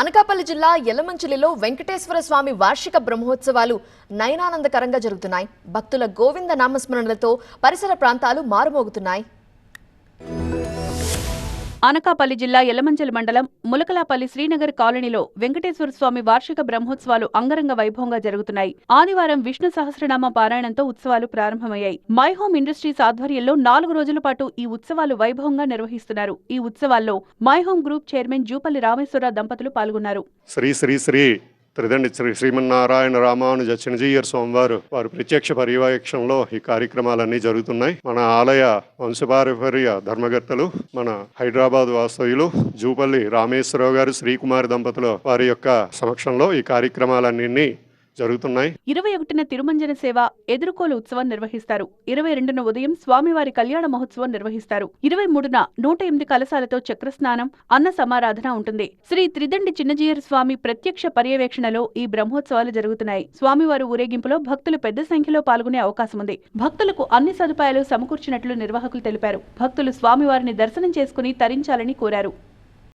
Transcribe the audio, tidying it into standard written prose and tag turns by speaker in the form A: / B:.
A: అనకాపల్లి జిల్లా యలమంచిలిలో వెంకటేశ్వర స్వామి వార్షిక బ్రహ్మోత్సవాలు నయనానందకరంగా జరుగుతున్నాయి. భక్తుల గోవింద నామస్మరణలతో పరిసర ప్రాంతాలు మారుమోగుతున్నాయి.
B: అనకాపల్లి జిల్లా యలమంచిలి మండలం ములకలాపల్లి శ్రీనగర్ కాలనీలో వెంకటేశ్వర స్వామి వార్షిక బ్రహ్మోత్సవాలు అంగరంగ వైభవంగా జరుగుతున్నాయి. ఆదివారం విష్ణు సహస్రనామ పారాయణంతో ఉత్సవాలు ప్రారంభమయ్యాయి. మై హోమ్ ఇండస్ట్రీస్ ఆధ్వర్యంలో 4 రోజుల పాటు ఈ ఉత్సవాలు వైభవంగా నిర్వహిస్తున్నారు. ఈ ఉత్సవాల్లో My Home Group chairman Jupally Rameswar Rao దంపతులు పాల్గొన్నారు.
C: శ్రీ త్రిదండి శ్రీమన్నారాయణ రామానుజ చిన్నజీయర్ స్వామివారు వారి ప్రత్యక్ష పర్యవేక్షణలో ఈ కార్యక్రమాలన్నీ జరుగుతున్నాయి. మన ఆలయ వంశపారంపర్య ధర్మకర్తలు, మన హైదరాబాద్ వాస్తవ్యులు జూపల్లి రామేశ్వరరావు గారు, శ్రీకుమారి దంపతులు వారి యొక్క సమక్షంలో ఈ కార్యక్రమాలన్నీ జరుగుతున్నాయి.
B: 21న తిరుమంజన సేవ ఎదుర్కోలు ఉత్సవం నిర్వహిస్తారు. 22న ఉదయం స్వామివారి కళ్యాణ మహోత్సవం నిర్వహిస్తారు. 23న 108 కలశాలతో చక్రస్నానం, అన్న సమారాధన ఉంటుంది. శ్రీ త్రిదండి చిన్నజీయర్ స్వామి ప్రత్యక్ష పర్యవేక్షణలో ఈ బ్రహ్మోత్సవాలు జరుగుతున్నాయి. స్వామివారి ఊరేగింపులో భక్తులు పెద్ద సంఖ్యలో పాల్గొనే అవకాశం ఉంది. భక్తులకు అన్ని సదుపాయాలు సమకూర్చినట్లు నిర్వాహకులు తెలిపారు. భక్తులు స్వామివారిని దర్శనం చేసుకుని తరించాలని కోరారు.